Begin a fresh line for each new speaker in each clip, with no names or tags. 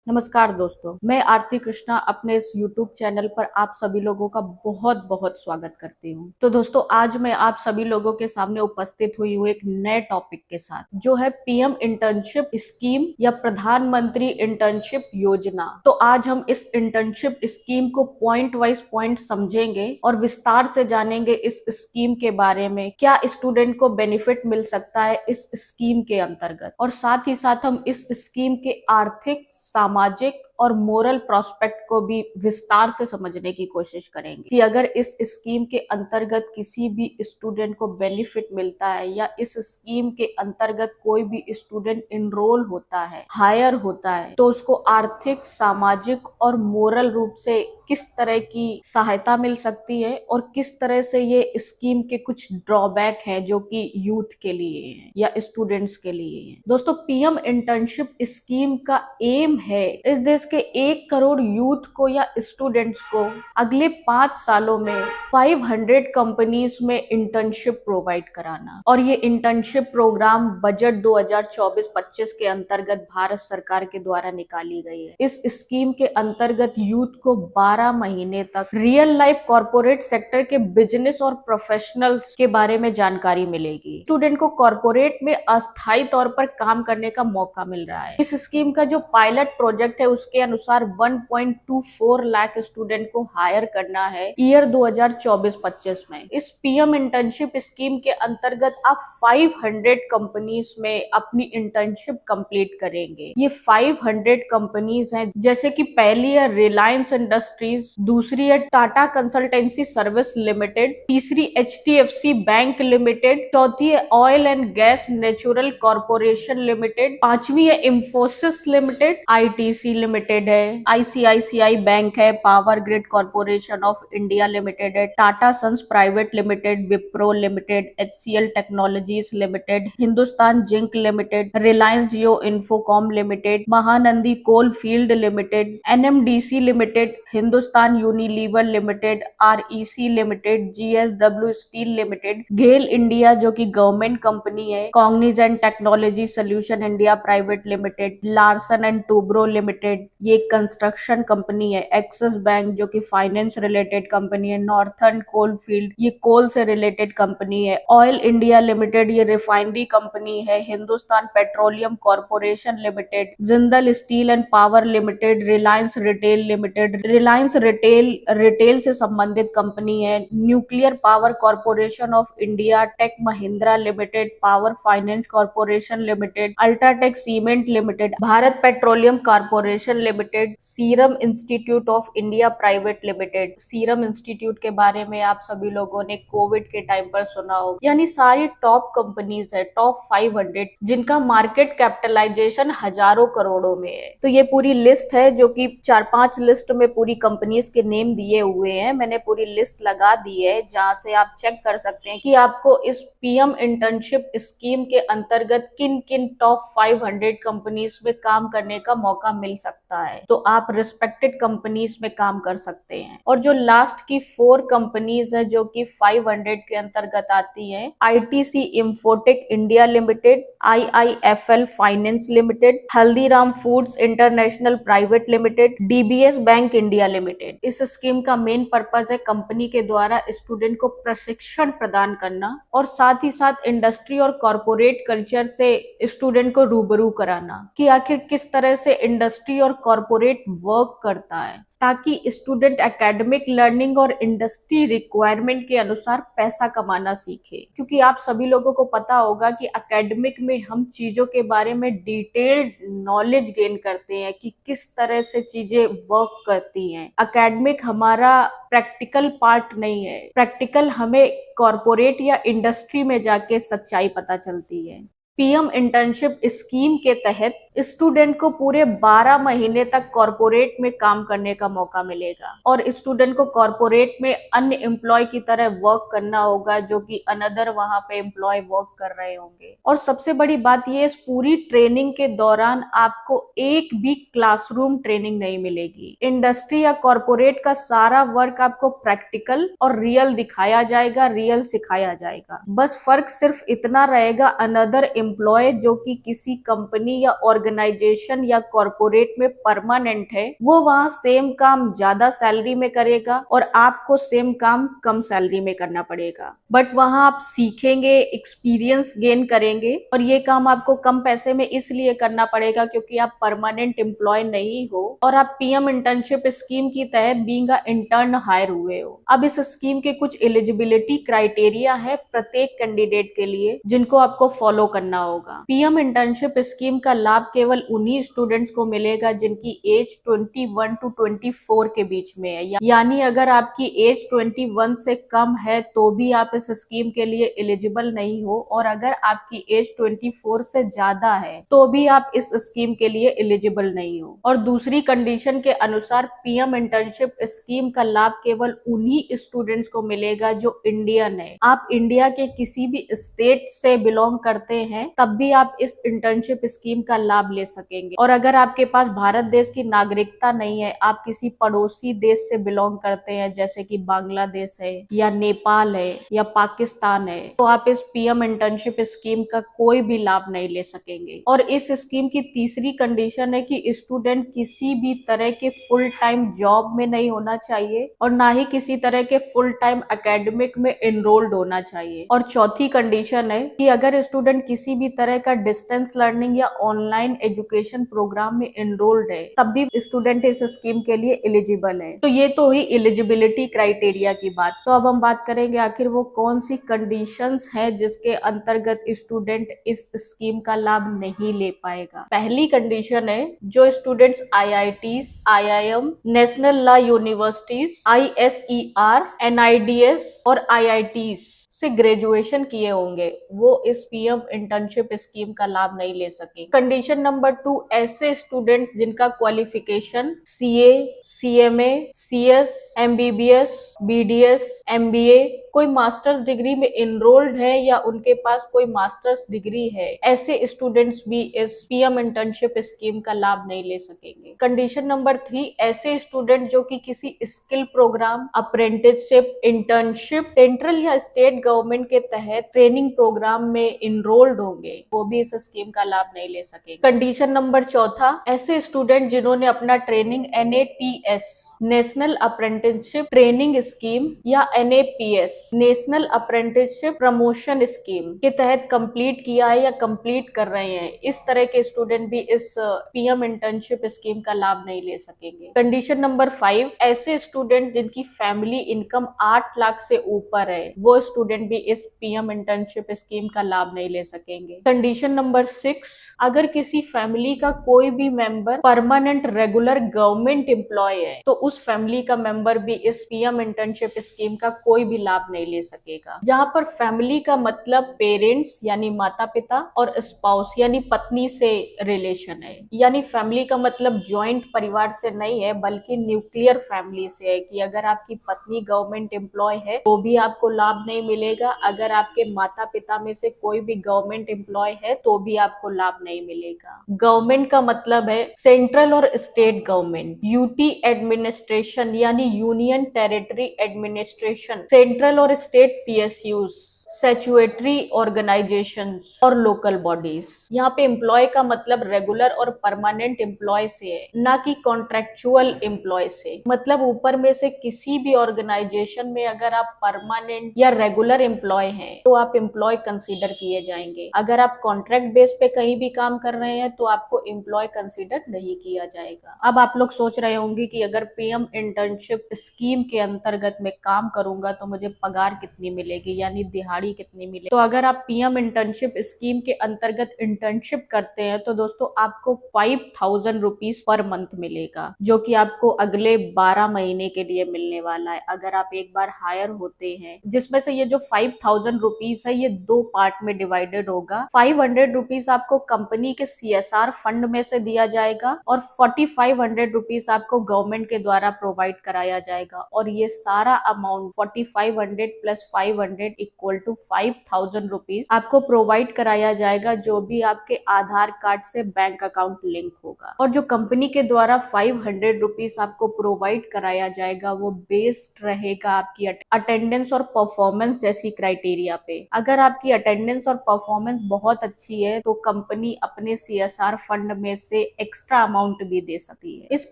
नमस्कार दोस्तों, मैं आरती कृष्णा अपने इस YouTube चैनल पर आप सभी लोगों का बहुत बहुत स्वागत करती हूँ। तो दोस्तों, आज मैं आप सभी लोगों के सामने उपस्थित हुई हूँ एक नए टॉपिक के साथ, जो है पीएम इंटर्नशिप स्कीम या प्रधानमंत्री इंटर्नशिप योजना। तो आज हम इस इंटर्नशिप स्कीम को पॉइंट वाइज पॉइंट समझेंगे और विस्तार से जानेंगे इस स्कीम के बारे में, क्या स्टूडेंट को बेनिफिट मिल सकता है इस स्कीम के अंतर्गत, और साथ ही साथ हम इस स्कीम के आर्थिक, सामाजिक और मोरल प्रोस्पेक्ट को भी विस्तार से समझने की कोशिश करेंगे कि अगर इस स्कीम के अंतर्गत किसी भी स्टूडेंट को बेनिफिट मिलता है या इस स्कीम के अंतर्गत कोई भी स्टूडेंट इनरोल होता है, हायर होता है, तो उसको आर्थिक, सामाजिक और मोरल रूप से किस तरह की सहायता मिल सकती है और किस तरह से ये स्कीम के कुछ ड्रॉबैक हैं जो कि यूथ के लिए हैं या स्टूडेंट्स के लिए हैं। दोस्तों, पीएम इंटर्नशिप स्कीम का एम है इस देश के 1 करोड़ यूथ को या स्टूडेंट्स को अगले 5 सालों में 500 कंपनीज में इंटर्नशिप प्रोवाइड कराना। और ये इंटर्नशिप प्रोग्राम बजट 2024-25 के अंतर्गत भारत सरकार के द्वारा निकाली गई है। इस स्कीम के अंतर्गत यूथ को 12 महीने तक रियल लाइफ कॉर्पोरेट सेक्टर के बिजनेस और प्रोफेशनल्स के बारे में जानकारी मिलेगी। स्टूडेंट को कॉर्पोरेट में अस्थायी तौर पर काम करने का मौका मिल रहा है। इस स्कीम का जो पायलट प्रोजेक्ट है उसके अनुसार 1.24 लाख स्टूडेंट को हायर करना है ईयर 2024-25 में। इस पीएम इंटर्नशिप स्कीम के अंतर्गत आप 500 कंपनीज में अपनी इंटर्नशिप कंप्लीट करेंगे। ये 500 कंपनीज हैं, जैसे कि पहली है रिलायंस इंडस्ट्रीज, दूसरी है टाटा कंसल्टेंसी सर्विस लिमिटेड, तीसरी एचडीएफसी बैंक लिमिटेड, चौथी है oil and gas natural corporation limited, पांचवी है इंफोसिस लिमिटेड, आईटीसी लिमिटेड है, आईसीआईसीआई बैंक है, power grid corporation of India limited है, Tata sons private limited, Wipro limited, HCL technologies limited, Hindustan zinc limited, Reliance Jio infocomm limited, Mahanadi coal field limited, NMDC limited, Hindustan Unilever limited, REC limited, JSW steel limited, GAIL India जो कि government company है, Cognizant Technology Solution India Private Limited, Larsen and Toubro Limited, ये construction company है, Axis Bank जो कि finance related company है, Northern Coal Field ये coal से रिलेटेड कंपनी है, ऑयल इंडिया लिमिटेड ये रिफाइनरी कंपनी है, Hindustan Petroleum Corporation Limited, Jindal Steel and Power Limited, Reliance Retail Limited, Reliance Retail से संबंधित कंपनी है, Nuclear Power Corporation of India, Tech Mahindra Limited, Power finance corporation limited, UltraTech cement limited, Bharat petroleum Corporation limited, serum institute of India Private limited. Serum institute के बारे में आप सभी लोगों ने कोविड के टाइम पर सुना होगा। यानी सारी टॉप कंपनीज है, टॉप 500, जिनका मार्केट कैपिटलाइजेशन हजारों करोड़ों में है। तो ये पूरी लिस्ट है जो कि 4-5 लिस्ट में पूरी कंपनीज के नेम दिए हुए हैं। मैंने पूरी लिस्ट लगा दी है जहां से आप चेक कर सकते हैं कि आपको इस पीएम इंटर्नशिप स्कीम के अंतर्गत किन किन टॉप 500 कंपनीज में काम करने का मौका मिल सकता है। तो आप रिस्पेक्टेड कंपनीज में काम कर सकते हैं। और जो लास्ट की 4 कंपनीज है जो कि 500 के अंतर्गत आती हैं, ITC infotech India limited, IIFL finance limited, Haldiram foods international private limited, DBS bank India limited. इस स्कीम का मेन पर्पस है कंपनी के द्वारा स्टूडेंट को प्रशिक्षण प्रदान करना और साथ ही साथ इंडस्ट्री और कॉर्पोरेट कल्चर से स्टूडेंट को रूबरू कराना कि आखिर किस तरह से इंडस्ट्री और कॉर्पोरेट वर्क करता है, ताकि स्टूडेंट एकेडमिक लर्निंग और इंडस्ट्री रिक्वायरमेंट के अनुसार पैसा कमाना सीखे। क्योंकि आप सभी लोगों को पता होगा कि एकेडमिक में हम चीजों के बारे में डिटेल्ड नॉलेज गेन करते हैं कि किस तरह से चीजें वर्क करती हैं। एकेडमिक हमारा प्रैक्टिकल पार्ट नहीं है, प्रैक्टिकल हमें कॉर्पोरेट या इंडस्ट्री में जाके सच्चाई पता चलती है। पीएम इंटर्नशिप स्कीम के तहत स्टूडेंट को पूरे 12 महीने तक कॉर्पोरेट में काम करने का मौका मिलेगा और स्टूडेंट को कॉर्पोरेट में अन्य एम्प्लॉय की तरह वर्क करना होगा जो कि अनदर वहां पे एम्प्लॉय वर्क कर रहे होंगे। और सबसे बड़ी बात यह, इस पूरी ट्रेनिंग के दौरान आपको एक भी क्लासरूम ट्रेनिंग नहीं मिलेगी। इंडस्ट्री या कॉर्पोरेट का सारा वर्क आपको प्रैक्टिकल और रियल दिखाया जाएगा, रियल सिखाया जाएगा। बस फर्क सिर्फ इतना रहेगा, अनदर एम्प्लॉय जो कि किसी कंपनी या ऑर्गेनाइजेशन या कॉर्पोरेट में परमानेंट है, वो वहां सेम काम ज्यादा सैलरी में करेगा और आपको सेम काम कम सैलरी में करना पड़ेगा। बट वहां आप सीखेंगे, एक्सपीरियंस गेन करेंगे और ये काम आपको कम पैसे में इसलिए करना पड़ेगा क्योंकि आप परमानेंट एम्प्लॉय नहीं हो और आप पीएम इंटर्नशिप स्कीम की तहत बीइंग अ इंटर्न हायर हुए हो। अब इस स्कीम के कुछ एलिजिबिलिटी क्राइटेरिया है प्रत्येक कैंडिडेट के लिए जिनको आपको फॉलो करना होगा। पीएम इंटर्नशिप स्कीम का लाभ केवल उन्हीं स्टूडेंट्स को मिलेगा जिनकी एज 21 टू 24 के बीच में है, यानी अगर आपकी एज 21 से कम है तो भी आप इस स्कीम के लिए एलिजिबल नहीं हो और अगर आपकी एज 24 से ज्यादा है तो भी आप इस स्कीम के लिए एलिजिबल नहीं हो। और दूसरी कंडीशन के अनुसार पीएम इंटर्नशिप स्कीम का लाभ केवल उन्हीं स्टूडेंट्स को मिलेगा जो इंडियन है। आप इंडिया के किसी भी स्टेट से बिलोंग करते हैं तब भी आप इस इंटर्नशिप स्कीम का लाभ ले सकेंगे। और अगर आपके पास भारत देश की नागरिकता नहीं है, आप किसी पड़ोसी देश से बिलोंग करते हैं जैसे कि बांग्लादेश है या नेपाल है या पाकिस्तान है, तो आप इस पीएम इंटर्नशिप स्कीम का कोई भी लाभ नहीं ले सकेंगे। और इस स्कीम की तीसरी कंडीशन है कि स्टूडेंट किसी भी तरह के फुल टाइम जॉब में नहीं होना चाहिए और ना ही किसी तरह के फुल टाइम एकेडमिक में एनरोल्ड होना चाहिए। और चौथी कंडीशन है कि अगर स्टूडेंट किसी भी तरह का डिस्टेंस लर्निंग या ऑनलाइन एजुकेशन प्रोग्राम में एनरोल्ड है तब भी स्टूडेंट इस स्कीम के लिए एलिजिबल है। तो ये तो ही एलिजिबिलिटी क्राइटेरिया की बात। तो अब हम बात करेंगे आखिर वो कौन सी कंडीशंस है जिसके अंतर्गत स्टूडेंट इस स्कीम का लाभ नहीं ले पाएगा। पहली कंडीशन है जो students IITs, IIM, national law universities, IISER, NIDs और आईआईटीज से ग्रेजुएशन किए होंगे वो इस पीएम इंटर्नशिप स्कीम का लाभ नहीं ले सके। कंडीशन नंबर 2, ऐसे स्टूडेंट्स जिनका qualification CA, CMA, CS, MBBS, BDS, MBA, कोई मास्टर्स डिग्री में एनरोल्ड है या उनके पास कोई मास्टर्स डिग्री है, ऐसे स्टूडेंट्स भी इस पीएम इंटर्नशिप स्कीम का लाभ नहीं ले सकेंगे। कंडीशन नंबर 3, ऐसे स्टूडेंट जो कि किसी skill program, apprenticeship, internship, central या स्टेट गवर्नमेंट के तहत ट्रेनिंग प्रोग्राम में एनरोल्ड होंगे, वो भी इस स्कीम का लाभ नहीं ले सकेंगे। कंडीशन नंबर 4, ऐसे स्टूडेंट जिन्होंने अपना training NATS, national apprenticeship training scheme या एनएपीएस, नेशनल अप्रेंटिसशिप प्रमोशन स्कीम के तहत कंप्लीट किया है या कंप्लीट कर रहे हैं, इस तरह के स्टूडेंट भी इस पीएम इंटर्नशिप स्कीम का लाभ नहीं ले सकेंगे। कंडीशन नंबर 5, ऐसे स्टूडेंट जिनकी फैमिली इनकम 8 लाख से ऊपर है, वो स्टूडेंट भी इस पीएम इंटर्नशिप स्कीम का लाभ नहीं ले सकेंगे। कंडीशन नंबर 6, अगर किसी फैमिली का कोई भी member permanent regular government employ है तो उस फैमिली का मेंबर भी इस पीएम इंटर्नशिप स्कीम का कोई भी लाभ नहीं ले सकेगा। जहां पर फैमिली का मतलब पेरेंट्स यानी माता पिता और स्पाउस यानी पत्नी से रिलेशन है, यानी फैमिली का मतलब ज्वाइंट परिवार से नहीं है बल्कि न्यूक्लियर फैमिली से है कि अगर आपकी पत्नी गवर्नमेंट एम्प्लॉय है तो भी आपको लाभ नहीं मिलेगा, अगर आपके माता पिता में से कोई भी गवर्नमेंट एम्प्लॉय है तो भी आपको लाभ नहीं मिलेगा। गवर्नमेंट का मतलब है सेंट्रल और स्टेट गवर्नमेंट, यूटी एडमिनिस्ट्रेशन यानी यूनियन टेरिटरी एडमिनिस्ट्रेशन, सेंट्रल और स्टेट पीएसयूज, स्टैट्यूटरी ऑर्गेनाइजेशंस और लोकल बॉडीज। यहाँ पे एम्प्लॉय का मतलब रेगुलर और परमानेंट एम्प्लॉय से है, ना कि कॉन्ट्रेक्चुअल एम्प्लॉय से। मतलब ऊपर में से किसी भी ऑर्गेनाइजेशन में अगर आप परमानेंट या रेगुलर एम्प्लॉय हैं तो आप एम्प्लॉय कंसीडर किए जाएंगे। अगर आप कॉन्ट्रैक्ट बेस पे कहीं भी काम कर रहे हैं तो आपको एम्प्लॉय कंसीडर नहीं किया जाएगा। अब आप लोग सोच रहे होंगे कि अगर पीएम इंटर्नशिप स्कीम के अंतर्गत मैं काम करूंगा तो मुझे पगार कितनी मिलेगी यानी दिहाड़ी कितनी मिले। तो अगर आप पीएम इंटर्नशिप स्कीम के अंतर्गत इंटर्नशिप करते हैं तो दोस्तों आपको 5000 रुपीज पर मंथ मिलेगा, जो कि आपको अगले 12 महीने के लिए मिलने वाला है अगर आप एक बार हायर होते हैं। जिसमें से ये जो 5000 रुपीज है ये 2 पार्ट में डिवाइडेड होगा। 500 रुपीज आपको कंपनी के CSR फंड में से दिया जाएगा और 4500 रुपीज आपको गवर्नमेंट के द्वारा प्रोवाइड कराया जाएगा और ये सारा amount 4500 plus 500 equal to 5,000 rupees आपको प्रोवाइड कराया जाएगा, जो भी आपके आधार कार्ड से बैंक अकाउंट लिंक होगा। और जो कंपनी के द्वारा 500 रुपीज आपको प्रोवाइड कराया जाएगा वो बेस्ड रहेगा आपकी अटेंडेंस और परफॉर्मेंस जैसी क्राइटेरिया पे। अगर आपकी अटेंडेंस और परफॉर्मेंस बहुत अच्छी है तो कंपनी अपने CSR फंड में से एक्स्ट्रा अमाउंट भी दे सकती है। इस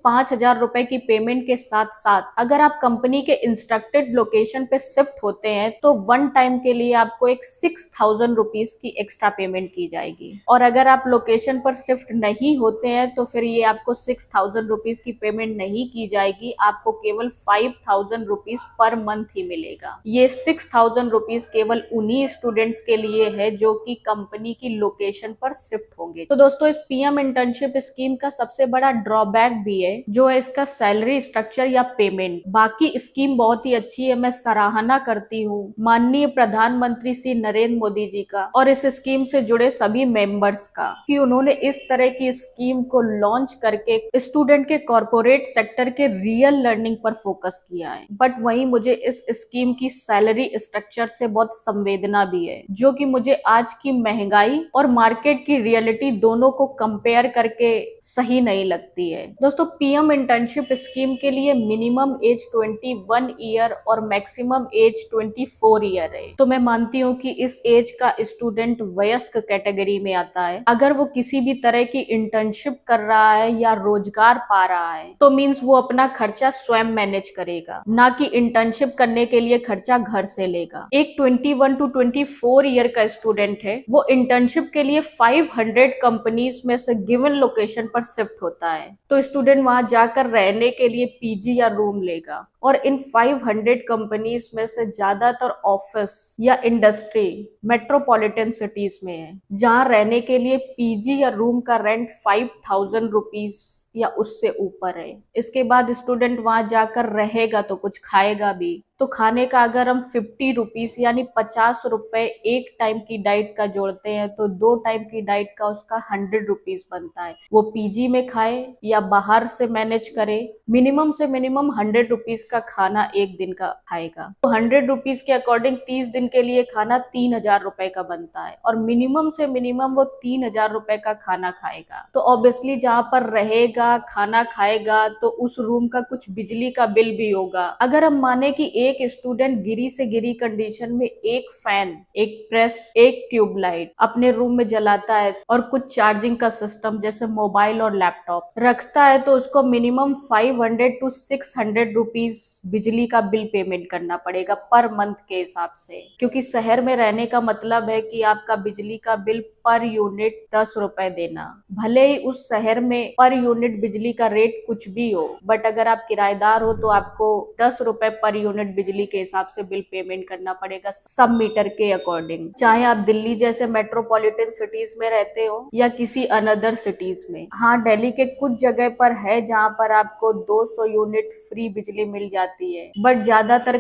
5,000 रुपए की पेमेंट के साथ साथ अगर आप कंपनी के इंस्ट्रक्टेड लोकेशन पे शिफ्ट होते हैं तो वन टाइम के लिए आपको एक 6,000 रुपीज की एक्स्ट्रा पेमेंट की जाएगी। और अगर आप लोकेशन पर शिफ्ट नहीं होते हैं तो फिर ये आपको 6,000 रुपीज की पेमेंट नहीं की जाएगी, आपको केवल 5,000 रुपीज पर मंथ ही मिलेगा। ये 6,000 रुपीज केवल उन्हीं स्टूडेंट्स के लिए है जो कि कंपनी की लोकेशन पर शिफ्ट होंगे। तो दोस्तों, इस PM इंटर्नशिप स्कीम का सबसे बड़ा ड्रॉबैक भी है जो है इसका सैलरी स्ट्रक्चर या पेमेंट। बाकी स्कीम बहुत ही अच्छी है, मैं सराहना करती हूँ माननीय प्रधानमंत्री श्री नरेंद्र मोदी जी का और इस स्कीम से जुड़े सभी मेंबर्स का कि उन्होंने इस तरह की स्कीम को लॉन्च करके स्टूडेंट के कॉर्पोरेट सेक्टर के रियल लर्निंग पर फोकस किया है। बट वहीं मुझे इस स्कीम की सैलरी स्ट्रक्चर से बहुत संवेदना भी है, जो कि मुझे आज की महंगाई और मार्केट की रियलिटी दोनों को कंपेयर करके सही नहीं लगती है। दोस्तों, PM इंटर्नशिप स्कीम के लिए मिनिमम एज 21 ईयर और मैक्सिमम एज 24 ईयर है। तो मैं मानती हूँ कि इस एज का स्टूडेंट वयस्क कैटेगरी में आता है। अगर वो किसी भी तरह की इंटर्नशिप कर रहा है या रोजगार पा रहा है तो मीन्स वो अपना खर्चा स्वयं मैनेज करेगा, ना कि इंटर्नशिप करने के लिए खर्चा घर से लेगा। एक 21 टू 24 ईयर का स्टूडेंट है, वो इंटर्नशिप के लिए 500 कंपनीज में से गिवन लोकेशन पर शिफ्ट होता है। तो स्टूडेंट वहां जाकर रहने के लिए PG या रूम लेगा और इन 500 कंपनीज में से ज्यादातर ऑफिस या इंडस्ट्री मेट्रोपॉलिटन सिटीज में है, जहां रहने के लिए PG या रूम का रेंट 5,000 रुपीज या उससे ऊपर है। इसके बाद स्टूडेंट वहां जाकर रहेगा तो कुछ खाएगा भी। तो खाने का अगर हम 50 रुपीज यानी 50 रुपए एक टाइम की डाइट का जोड़ते हैं तो 2 टाइम की डाइट का उसका 100 रुपीज बनता है। वो PG में खाए या बाहर से मैनेज करे, मिनिमम से मिनिमम 100 रुपीज का खाना एक दिन का खाएगा। तो 100 रुपीज के अकॉर्डिंग 30 दिन के लिए खाना 3,000 रुपए का बनता है और मिनिमम से मिनिमम वो 3,000 रुपए का खाना खाएगा। तो ऑब्वियसली जहाँ पर रहेगा, खाना खाएगा, तो उस रूम का कुछ बिजली का बिल भी होगा। अगर हम माने कि एक स्टूडेंट गिरी से गिरी कंडीशन में एक फैन, एक प्रेस, एक ट्यूबलाइट अपने रूम में जलाता है और कुछ चार्जिंग का सिस्टम जैसे मोबाइल और लैपटॉप रखता है तो उसको मिनिमम 500 टू 600 रुपीज बिजली का बिल पेमेंट करना पड़ेगा पर मंथ के हिसाब से, क्योंकि शहर में रहने का मतलब है कि आपका बिजली का बिल पर यूनिट 10 रुपए देना। भले ही उस शहर में पर यूनिट बिजली का रेट कुछ भी हो, बट अगर आप किराएदार हो तो आपको 10 रुपए पर यूनिट बिजली के हिसाब से बिल पेमेंट करना पड़ेगा सब मीटर के अकॉर्डिंग, चाहे आप दिल्ली जैसे मेट्रोपॉलिटन सिटीज में रहते हो या किसी अनदर सिटीज में। हाँ, दिल्ली के कुछ जगह पर है जहाँ पर आपको 200 यूनिट फ्री बिजली मिल जाती है, बट ज्यादातर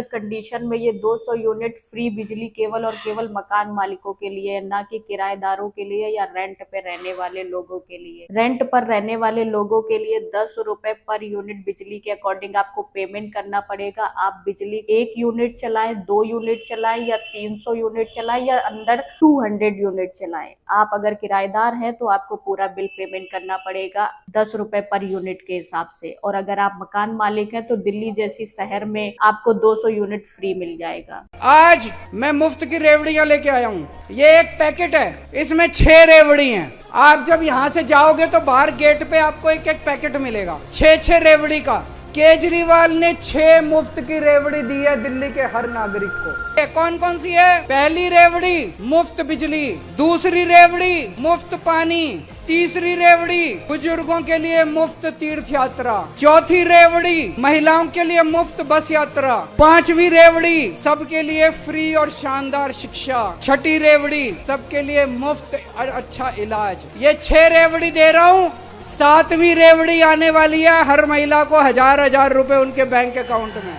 कंडीशन में ये 200 यूनिट फ्री बिजली केवल और केवल मकान मालिकों के लिए, ना कि किराएदारों के लिए या रेंट पे रहने वाले लोगों के लिए। रेंट पर रहने वाले लोगों के लिए 10 रुपए पर यूनिट बिजली के अकॉर्डिंग आपको पेमेंट करना पड़ेगा। आप बिजली 1 यूनिट चलाएं, 2 यूनिट चलाएं या 300 यूनिट चलाएं या अंदर 200 यूनिट चलाएं, आप अगर किराएदार हैं तो आपको पूरा बिल पेमेंट करना पड़ेगा 10 रुपए पर यूनिट के हिसाब से। और अगर आप मकान मालिक हैं तो दिल्ली जैसी शहर में आपको 200 यूनिट फ्री मिल जाएगा।
आज मैं मुफ्त की रेवड़ियां लेके आया हूँ। ये एक पैकेट है, इसमें 6 रेवड़ी हैं। आप जब यहाँ से जाओगे तो बाहर गेट पे आपको एक एक पैकेट मिलेगा 6 रेवड़ी का। केजरीवाल ने 6 मुफ्त की रेवड़ी दी है दिल्ली के हर नागरिक को। कौन कौन सी है? पहली रेवड़ी मुफ्त बिजली, दूसरी रेवड़ी मुफ्त पानी, तीसरी रेवड़ी बुजुर्गों के लिए मुफ्त तीर्थ यात्रा, चौथी रेवड़ी महिलाओं के लिए मुफ्त बस यात्रा, 5वीं रेवड़ी सबके लिए फ्री और शानदार शिक्षा, 6ठी रेवड़ी सबके लिए मुफ्त और अच्छा इलाज। ये 6 रेवड़ी दे रहा हूँ। 7वीं रेवड़ी आने वाली है, हर महिला को 1000 रुपए उनके बैंक अकाउंट में।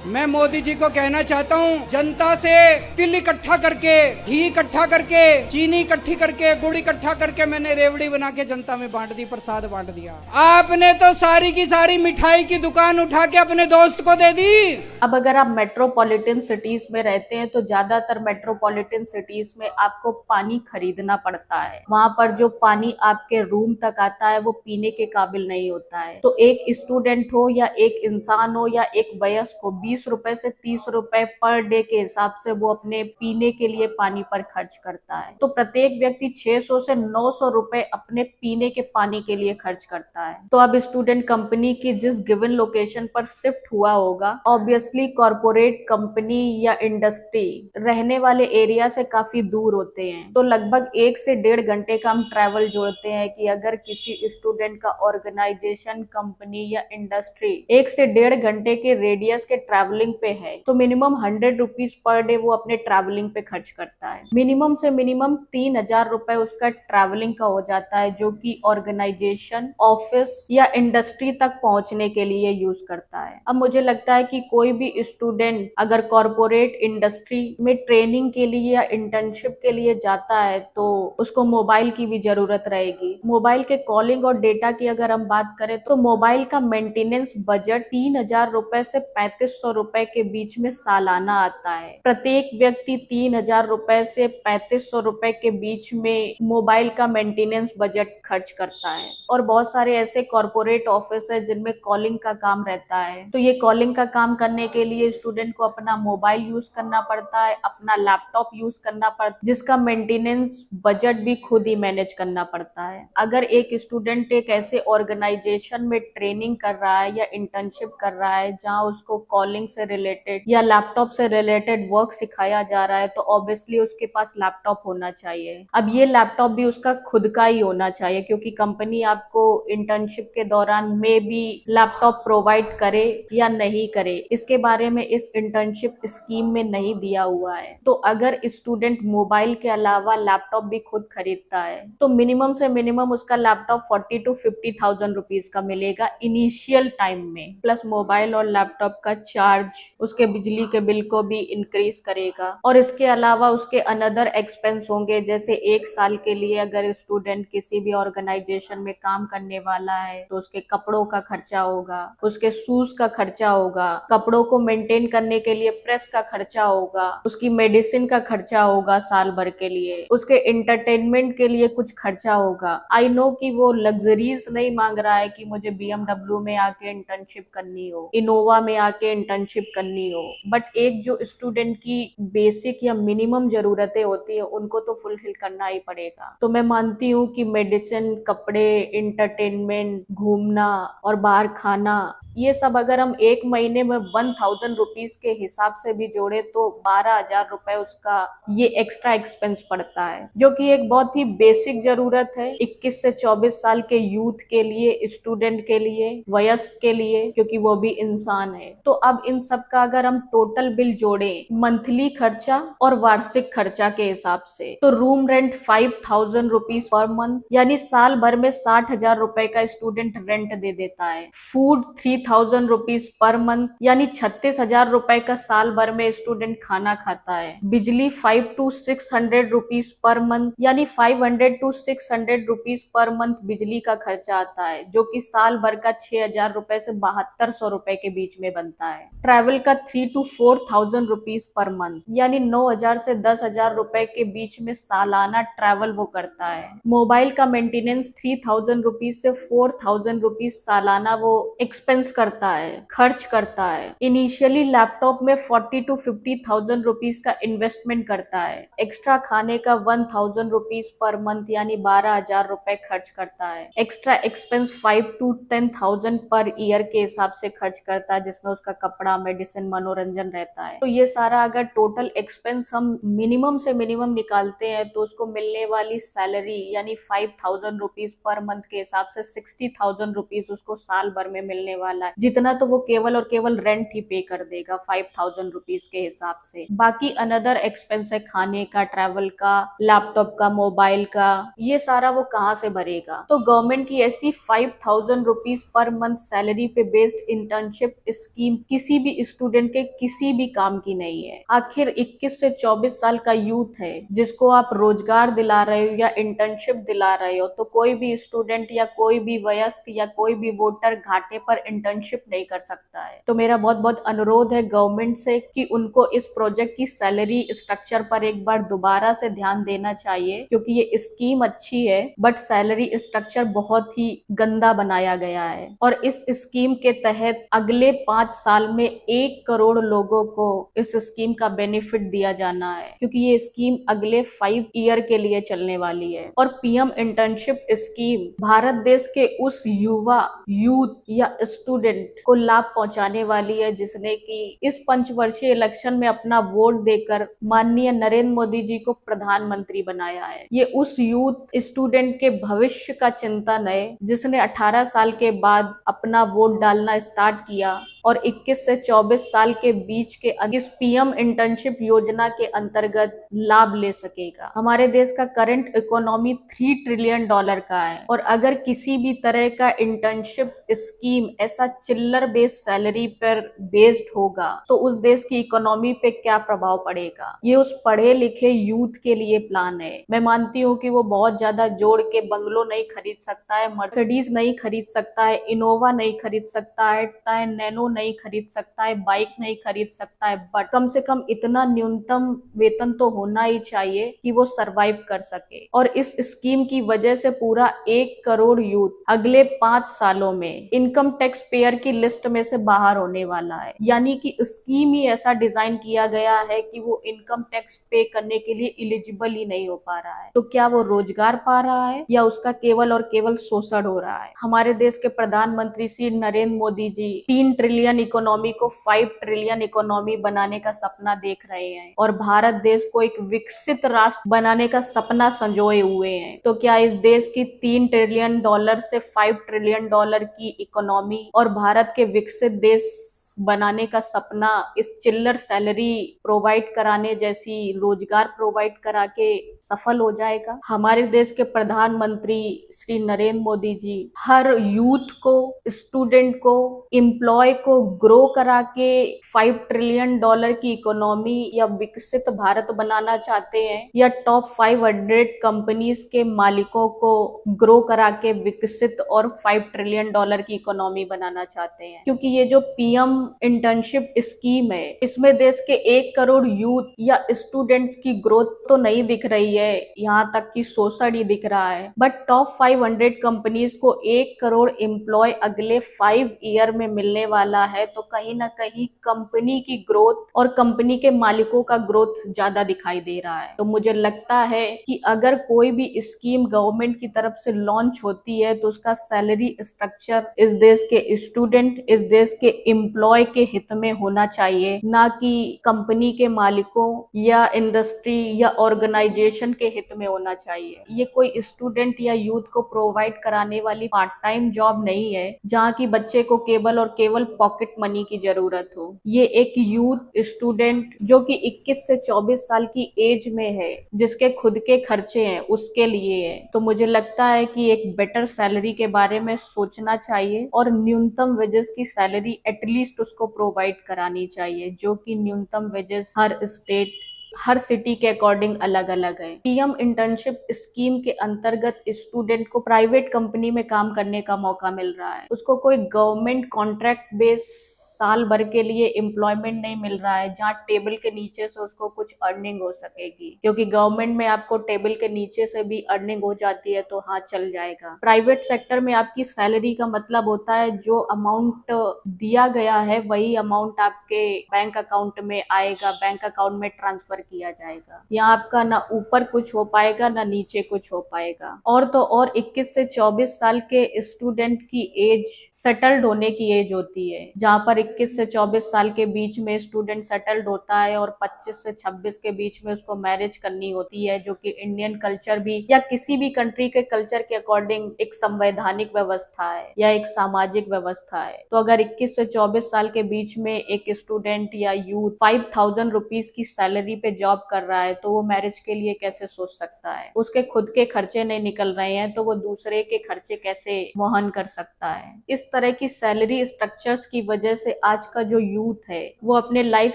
मैं मोदी जी को कहना चाहता हूँ, जनता से तिल इकट्ठा करके, घी इकट्ठा करके, चीनी इकट्ठी करके, गुड़ इकट्ठा करके मैंने रेवड़ी बना के जनता में बांट दी, प्रसाद बांट दिया। आपने तो सारी की सारी मिठाई की दुकान उठा के अपने दोस्त को दे दी।
अब अगर आप मेट्रोपॉलिटन सिटीज में रहते हैं तो ज्यादातर मेट्रोपॉलिटन सिटीज में आपको पानी खरीदना पड़ता है। वहां पर जो पानी आपके रूम तक आता है वो पीने के काबिल नहीं होता है। तो एक स्टूडेंट हो या एक इंसान हो या एक वयस्क हो, 20 रुपए से 30 रुपए पर डे के हिसाब से वो अपने पीने के लिए पानी पर खर्च करता है। तो प्रत्येक व्यक्ति 600 से 900 रुपए अपने पीने के पानी के लिए खर्च करता है। तो अब स्टूडेंट कंपनी की जिस गिवन लोकेशन पर शिफ्ट हुआ होगा, ऑब्वियसली कॉर्पोरेट कंपनी या इंडस्ट्री रहने वाले एरिया से काफी दूर होते हैं। तो लगभग 1 से 1.5 घंटे का हम ट्रैवल जोड़ते हैं कि अगर किसी स्टूडेंट का ऑर्गेनाइजेशन, कंपनी या इंडस्ट्री 1 से 1.5 घंटे के रेडियस के ट्रैवलिंग पे है तो मिनिमम 100 रुपीज पर डे वो अपने ट्रैवलिंग पे खर्च करता है। मिनिमम से मिनिमम 3,000 रुपए उसका ट्रैवलिंग का हो जाता है, जो कि ऑर्गेनाइजेशन, ऑफिस या इंडस्ट्री तक पहुंचने के लिए यूज करता है। अब मुझे लगता है कि कोई भी स्टूडेंट अगर कॉर्पोरेट इंडस्ट्री में ट्रेनिंग के लिए या इंटर्नशिप के लिए जाता है तो उसको मोबाइल की भी जरूरत रहेगी। मोबाइल के कॉलिंग और डेटा की अगर हम बात करें तो मोबाइल का मेंटेनेंस बजट 3,000 रुपए से 3,500 रुपए के बीच में सालाना आता है। प्रत्येक व्यक्ति 3,000 रुपए से 3,500 रुपए के बीच में मोबाइल का मेंटेनेंस बजट खर्च करता है। और बहुत सारे ऐसे कॉर्पोरेट ऑफिस है जिनमें कॉलिंग का काम रहता है। तो ये कॉलिंग का काम करने के लिए स्टूडेंट को अपना मोबाइल यूज करना पड़ता है, अपना लैपटॉप यूज करना पड़ता है, जिसका मेंटेनेंस बजट भी खुद ही मैनेज करना पड़ता है। अगर एक स्टूडेंट एक ऐसे ऑर्गेनाइजेशन में ट्रेनिंग कर रहा है या इंटर्नशिप कर रहा है जहां उसको कॉलिंग से रिलेटेड या लैपटॉप से रिलेटेड वर्क सिखाया जा रहा है तो ऑब्वियसली उसके पास लैपटॉप होना चाहिए। अब ये लैपटॉप भी उसका खुद का ही होना चाहिए, क्योंकि कंपनी आपको इंटर्नशिप के दौरान में भी लैपटॉप प्रोवाइड करे या नहीं करे, इसके बारे में इस इंटर्नशिप स्कीम में नहीं दिया हुआ है। तो अगर स्टूडेंट मोबाइल के अलावा लैपटॉप भी खुद खरीदता है तो मिनिमम से मिनिमम उसका लैपटॉप 40,000 to 50,000 रुपीज का मिलेगा इनिशियल टाइम में, प्लस मोबाइल और लैपटॉप का चार्ज उसके बिजली के बिल को भी इंक्रीज करेगा। और इसके अलावा उसके अनदर एक्सपेंस होंगे, जैसे 1 साल के लिए अगर स्टूडेंट किसी भी ऑर्गेनाइजेशन में काम करने वाला है तो उसके कपड़ों का खर्चा होगा, उसके शूज का खर्चा होगा, कपड़ों को मेंटेन करने के लिए प्रेस का खर्चा होगा, उसकी मेडिसिन का खर्चा होगा साल भर के लिए, उसके एंटरटेनमेंट के लिए कुछ खर्चा होगा। आई नो कि वो लग्जरीज नहीं मांग रहा है कि मुझे BMW में आके इंटर्नशिप करनी हो, इनोवा में आके इंटर्नशिप करनी हो, बट एक जो स्टूडेंट की बेसिक या मिनिमम जरूरतें होती है उनको तो फुलफिल करना ही पड़ेगा। तो मैं मानती हूँ कि मेडिसिन, कपड़े, इंटरटेनमेंट, घूमना और बाहर खाना, ये सब अगर हम एक महीने में 1,000 रुपीज के हिसाब से भी जोड़े तो 12,000 रुपए उसका ये एक्स्ट्रा एक्सपेंस पड़ता है, जो कि एक बहुत ही बेसिक जरूरत है 21 से 24 साल के यूथ के लिए, स्टूडेंट के लिए, वयस्क के लिए, क्योंकि वो भी इंसान है। तो अब इन सब का अगर हम टोटल बिल जोड़े मंथली खर्चा और वार्षिक खर्चा के हिसाब से, तो room rent 5,000 rupees per month, यानी साल भर में 60,000 रुपए का स्टूडेंट रेंट दे देता है। फूड 3,000 रुपीज पर मंथ, यानी 36,000 रुपए का साल भर में स्टूडेंट खाना खाता है। बिजली 500 to 600 रुपीज पर मंथ, यानी 500 to 600 रुपीज पर मंथ बिजली का खर्चा आता है, जो कि साल भर का 6,000 रुपए से 7,200 रुपए के बीच में बनता है। ट्रैवल का 3,000 to 4,000 रुपीज पर मंथ, यानी 9,000 से 10,000 रुपए के बीच में सालाना ट्रैवल वो करता है। मोबाइल का मेंटेनेंस 3,000 रुपीज से 4,000 रुपीज सालाना वो एक्सपेंस करता है, खर्च करता है। इनिशियली लैपटॉप में 40,000 to 50,000 रुपीज का इन्वेस्टमेंट करता है। एक्स्ट्रा खाने का 1,000 रुपीज पर मंथ, यानी 12,000 रुपए खर्च करता है। Extra expense 5,000 to 10,000 per year के हिसाब से खर्च करता है, जिसमें उसका कपड़ा, मेडिसिन, मनोरंजन रहता है। तो ये सारा अगर टोटल एक्सपेंस हम मिनिमम से मिनिमम निकालते हैं तो उसको मिलने वाली सैलरी यानी 5,000 रुपीज पर मंथ के हिसाब से 60,000 रुपीज उसको साल भर में मिलने वाला वाला है, जितना तो वो केवल और केवल रेंट ही पे कर देगा 5000 रुपीज के हिसाब से। बाकी अनदर एक्सपेंस है, खाने का, ट्रैवल का, लैपटॉप का, मोबाइल का, ये सारा वो कहाँ से भरेगा। तो गवर्नमेंट की ऐसी 5000 रुपीज पर मंथ सैलरी पे बेस्ड इंटर्नशिप स्कीम किसी भी स्टूडेंट के किसी भी काम की नहीं है। आखिर 21 से 24 साल का यूथ है जिसको आप रोजगार दिला रहे हो या इंटर्नशिप दिला रहे हो, तो कोई भी स्टूडेंट या कोई भी वयस्क या कोई भी वोटर घाटे पर इंटर्नशिप नहीं कर सकता है। तो मेरा बहुत बहुत अनुरोध है गवर्नमेंट से कि उनको इस प्रोजेक्ट की सैलरी स्ट्रक्चर पर एक बार दोबारा से ध्यान देना चाहिए, क्योंकि ये स्कीम अच्छी है बट सैलरी स्ट्रक्चर बहुत ही गंदा बनाया गया है। और इस स्कीम के तहत अगले 5 साल में 1 करोड़ लोगों को इस स्कीम का बेनिफिट दिया जाना है, क्योंकि ये स्कीम अगले 5 ईयर के लिए चलने वाली है। और पीएम इंटर्नशिप स्कीम भारत देश के उस यूथ या स्टूडेंट को लाभ पहुंचाने वाली है जिसने कि इस पंचवर्षीय इलेक्शन में अपना वोट देकर माननीय नरेंद्र मोदी जी को प्रधानमंत्री बनाया है। ये उस यूथ स्टूडेंट के भविष्य का चिंतन है जिसने 18 साल के बाद अपना वोट डालना स्टार्ट किया और 21 से 24 साल के बीच के इस पीएम इंटर्नशिप योजना के अंतर्गत लाभ ले सकेगा। हमारे देश का करंट इकोनॉमी $3 ट्रिलियन का है, और अगर किसी भी तरह का इंटर्नशिप स्कीम ऐसा चिल्लर बेस्ड सैलरी पर बेस्ड होगा तो उस देश की इकोनॉमी पे क्या प्रभाव पड़ेगा। ये उस पढ़े लिखे यूथ के लिए प्लान है। मैं मानती हूँ कि वो बहुत ज्यादा जोड़ के बंगलो नहीं खरीद सकता है, मर्सिडीज नहीं खरीद सकता है, इनोवा नहीं खरीद सकता है, नैनो नहीं खरीद सकता है, बाइक नहीं खरीद सकता है, बट कम से कम इतना न्यूनतम वेतन तो होना ही चाहिए कि वो सरवाइव कर सके। और इस स्कीम की वजह से पूरा 1 करोड़ यूथ अगले 5 सालों में इनकम टैक्स पेयर की लिस्ट में से बाहर होने वाला है। यानी कि स्कीम ही ऐसा डिजाइन किया गया है कि वो इनकम टैक्स पे करने के लिए इलिजिबल ही नहीं हो पा रहा है। तो क्या वो रोजगार पा रहा है या उसका केवल और केवल शोषण हो रहा है। हमारे देश के प्रधानमंत्री श्री नरेंद्र मोदी जी 3 ट्रिलियन इकोनॉमी को 5 ट्रिलियन इकोनॉमी बनाने का सपना देख रहे हैं और भारत देश को एक विकसित राष्ट्र बनाने का सपना संजोए हुए हैं। तो क्या इस देश की $3 ट्रिलियन से $5 ट्रिलियन की इकोनॉमी और भारत के विकसित देश बनाने का सपना इस चिल्लर सैलरी प्रोवाइड कराने जैसी रोजगार प्रोवाइड करा के सफल हो जाएगा। हमारे देश के प्रधानमंत्री श्री नरेंद्र मोदी जी हर यूथ को, स्टूडेंट को, एम्प्लॉय को ग्रो करा के $5 ट्रिलियन की इकोनॉमी या विकसित भारत बनाना चाहते हैं, या टॉप 500 कंपनीज के मालिकों को ग्रो करा के विकसित और $5 ट्रिलियन की इकोनॉमी बनाना चाहते हैं। क्योंकि ये जो पीएम इंटर्नशिप स्कीम है इसमें देश के 1 करोड़ यूथ या स्टूडेंट्स की ग्रोथ तो नहीं दिख रही है, यहाँ तक कि शोषण ही दिख रहा है। बट टॉप 500 कंपनीज को 1 करोड़ एम्प्लॉय अगले 5 ईयर में मिलने वाला है, तो कहीं ना कहीं कंपनी की ग्रोथ और कंपनी के मालिकों का ग्रोथ ज्यादा दिखाई दे रहा है। तो मुझे लगता है कि अगर कोई भी स्कीम गवर्नमेंट की तरफ से लॉन्च होती है तो उसका सैलरी स्ट्रक्चर इस देश के स्टूडेंट, इस देश के एम्प्लॉय के हित में होना चाहिए, ना कि कंपनी के मालिकों या इंडस्ट्री या ऑर्गेनाइजेशन के हित में होना चाहिए। ये कोई स्टूडेंट या यूथ को प्रोवाइड कराने वाली पार्ट टाइम जॉब नहीं है जहाँ की बच्चे को केवल और केवल पॉकेट मनी की जरूरत हो। ये एक यूथ स्टूडेंट जो कि 21 से 24 साल की एज में है, जिसके खुद के खर्चे हैं, उसके लिए है। तो मुझे लगता है कि एक बेटर सैलरी के बारे में सोचना चाहिए और न्यूनतम वेजेस की सैलरी एटलीस्ट उसको प्रोवाइड करानी चाहिए, जो कि न्यूनतम वेजेस हर स्टेट, हर सिटी के अकॉर्डिंग अलग अलग है। पीएम इंटर्नशिप स्कीम के अंतर्गत स्टूडेंट को प्राइवेट कंपनी में काम करने का मौका मिल रहा है। उसको कोई गवर्नमेंट कॉन्ट्रैक्ट बेस साल भर के लिए एम्प्लॉयमेंट नहीं मिल रहा है जहाँ टेबल के नीचे से उसको कुछ अर्निंग हो सकेगी, क्योंकि गवर्नमेंट में आपको टेबल के नीचे से भी अर्निंग हो जाती है तो हाँ चल जाएगा। प्राइवेट सेक्टर में आपकी सैलरी का मतलब होता है जो अमाउंट दिया गया है वही अमाउंट आपके बैंक अकाउंट में आएगा, बैंक अकाउंट में ट्रांसफर किया जाएगा। यहाँ आपका ना ऊपर कुछ हो पाएगा ना नीचे कुछ हो पाएगा। और तो और 21 से 24 साल के स्टूडेंट की एज सेटल्ड होने की एज होती है, जहाँ पर 21 से 24 साल के बीच में स्टूडेंट सेटल्ड होता है और 25 से 26 के बीच में उसको मैरिज करनी होती है, जो कि इंडियन कल्चर भी या किसी भी कंट्री के कल्चर के अकॉर्डिंग एक संवैधानिक व्यवस्था है या एक सामाजिक व्यवस्था है। तो अगर 21 से 24 साल के बीच में एक स्टूडेंट या यूथ 5000 रुपीज की सैलरी पे जॉब कर रहा है तो वो मैरिज के लिए कैसे सोच सकता है? उसके खुद के खर्चे नहीं निकल रहे हैं तो वो दूसरे के खर्चे कैसे वहन कर सकता है? इस तरह की सैलरी स्ट्रक्चर्स की वजह से आज का जो यूथ है वो अपने लाइफ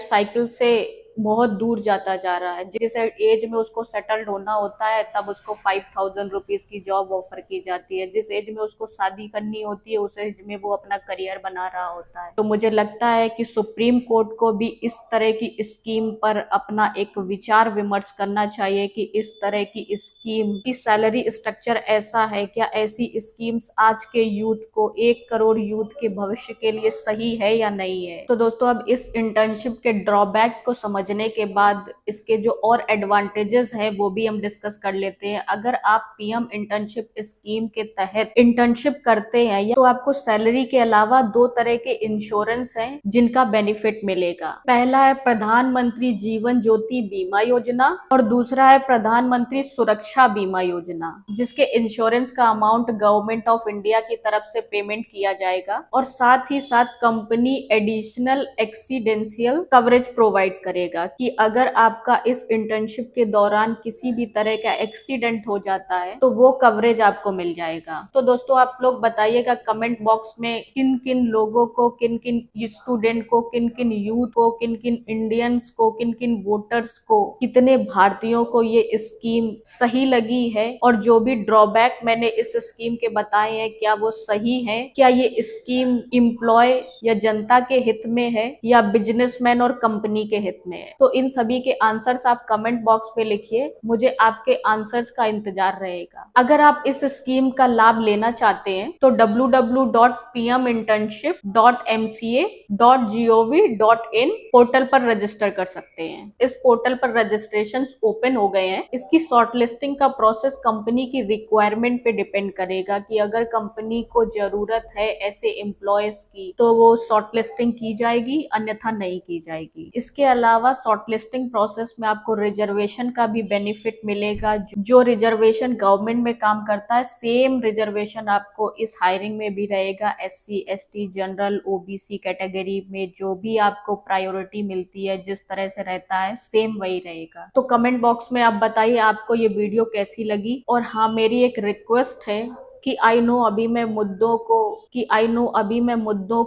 साइकिल से बहुत दूर जाता जा रहा है। जिस एज में उसको सेटल्ड होना होता है तब उसको 5000 रुपीज की जॉब ऑफर की जाती है। जिस एज में उसको शादी करनी होती है उस एज में वो अपना करियर बना रहा होता है। तो मुझे लगता है कि सुप्रीम कोर्ट को भी इस तरह की स्कीम पर अपना एक विचार विमर्श करना चाहिए कि इस तरह की स्कीम की सैलरी स्ट्रक्चर ऐसा है क्या? ऐसी स्कीम्स आज के यूथ को 1 करोड़ यूथ के भविष्य के लिए सही है या नहीं है? तो दोस्तों अब इस इंटर्नशिप के ड्रॉबैक को समझने के बाद इसके जो और एडवांटेजेस हैं वो भी हम डिस्कस कर लेते हैं। अगर आप पीएम इंटर्नशिप स्कीम के तहत इंटर्नशिप करते हैं तो आपको सैलरी के अलावा 2 तरह के इंश्योरेंस हैं जिनका बेनिफिट मिलेगा। पहला है प्रधानमंत्री जीवन ज्योति बीमा योजना और दूसरा है प्रधानमंत्री सुरक्षा बीमा योजना, जिसके इंश्योरेंस का अमाउंट गवर्नमेंट ऑफ इंडिया की तरफ से पेमेंट किया जाएगा और साथ ही साथ company additional accidental coverage provide करेगा कि अगर आपका इस इंटर्नशिप के दौरान किसी भी तरह का एक्सीडेंट हो जाता है तो वो कवरेज आपको मिल जाएगा। तो दोस्तों आप लोग बताइएगा कमेंट बॉक्स में किन किन लोगों को, किन किन स्टूडेंट को, किन किन यूथ को, किन किन इंडियंस को, किन किन वोटर्स को, कितने भारतीयों को ये स्कीम सही लगी है और जो भी ड्रॉबैक मैंने इस स्कीम के बताए हैं क्या वो सही है? क्या ये स्कीम एम्प्लॉय या जनता के हित में है या बिजनेसमैन और कंपनी के हित में है? तो इन सभी के आंसर्स आप कमेंट बॉक्स पे लिखिए, मुझे आपके आंसर्स का इंतजार रहेगा। अगर आप इस स्कीम का लाभ लेना चाहते हैं तो www.pminternship.mca.gov.in पोर्टल पर रजिस्टर कर सकते हैं। इस पोर्टल पर रजिस्ट्रेशन ओपन हो गए हैं। इसकी शॉर्टलिस्टिंग का प्रोसेस कंपनी की रिक्वायरमेंट पे डिपेंड करेगा कि अगर कंपनी को जरूरत है ऐसे एम्प्लॉयज की तो वो शॉर्टलिस्टिंग की जाएगी, अन्यथा नहीं की जाएगी। इसके अलावा शॉर्टलिस्टिंग प्रोसेस में आपको रिजर्वेशन का भी बेनिफिट मिलेगा। जो रिजर्वेशन गवर्नमेंट में काम करता है सेम रिजर्वेशन आपको इस हायरिंग में भी रहेगा। SC, ST, general, OBC category में जो भी आपको प्रायोरिटी मिलती है जिस तरह से रहता है सेम वही रहेगा। तो कमेंट बॉक्स में आप बताइए आपको ये वीडियो कैसी लगी। और हाँ, मेरी एक रिक्वेस्ट है कि आई नो अभी मैं मुद्दों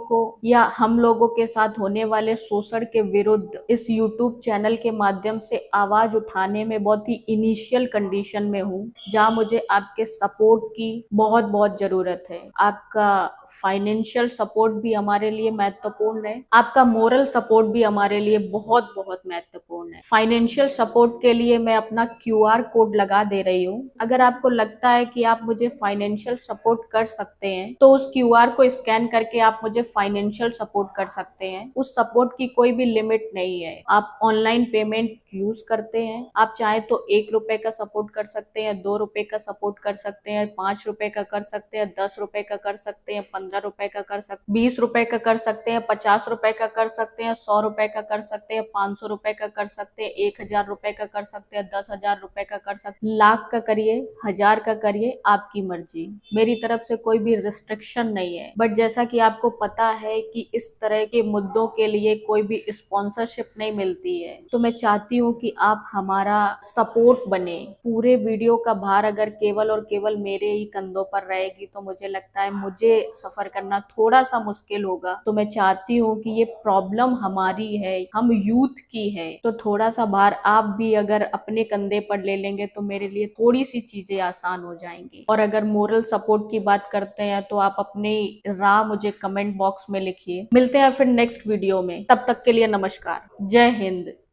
को या हम लोगों के साथ होने वाले शोषण के विरुद्ध इस YouTube चैनल के माध्यम से आवाज उठाने में बहुत ही इनिशियल कंडीशन में हूँ, जहाँ मुझे आपके सपोर्ट की बहुत बहुत जरूरत है। आपका फाइनेंशियल सपोर्ट भी हमारे लिए महत्वपूर्ण है, आपका मोरल सपोर्ट भी हमारे लिए बहुत बहुत महत्वपूर्ण है। फाइनेंशियल सपोर्ट के लिए मैं अपना QR कोड लगा दे रही हूँ। अगर आपको लगता है कि आप मुझे फाइनेंशियल सपोर्ट कर सकते हैं तो उस QR को स्कैन करके आप मुझे फाइनेंशियल सपोर्ट कर सकते हैं। उस सपोर्ट की कोई भी लिमिट नहीं है। आप ऑनलाइन पेमेंट यूज करते हैं, आप चाहे तो 1 रुपए का सपोर्ट कर सकते हैं, 2 रुपए का सपोर्ट कर सकते हैं, 5 रुपए का कर सकते हैं, 10 रुपए का कर सकते हैं, 15 रुपए का कर सकते हैं, 20 रुपए का कर सकते हैं, 50 रुपए का कर सकते हैं, 100 रुपए का कर सकते हैं, 500 रुपए का कर सकते हैं, 1000 रुपए का कर सकते हैं, 10,000 रुपए का कर सकते हैं, लाख का करिए, 1000 का करिए, आपकी मर्जी। मेरी तरफ से कोई भी रिस्ट्रिक्शन नहीं है। बट जैसा कि आपको पता है कि इस तरह के मुद्दों के लिए कोई भी स्पॉन्सरशिप नहीं मिलती है, तो मैं चाहती हूँ कि आप हमारा सपोर्ट बने। पूरे वीडियो का भार अगर केवल और केवल मेरे ही कंधों पर रहेगी तो मुझे लगता है मुझे सफर करना थोड़ा सा मुश्किल होगा। तो मैं चाहती हूँ कि ये प्रॉब्लम हमारी है, हम यूथ की है, तो थोड़ा सा भार आप भी अगर अपने कंधे पर ले लेंगे तो मेरे लिए थोड़ी सी चीजें आसान हो जाएंगी। और अगर मोरल सपोर्ट की बात करते हैं तो आप अपनी राय मुझे कमेंट बॉक्स में लिखिए। मिलते हैं फिर नेक्स्ट वीडियो में, तब तक के लिए नमस्कार, जय हिंद।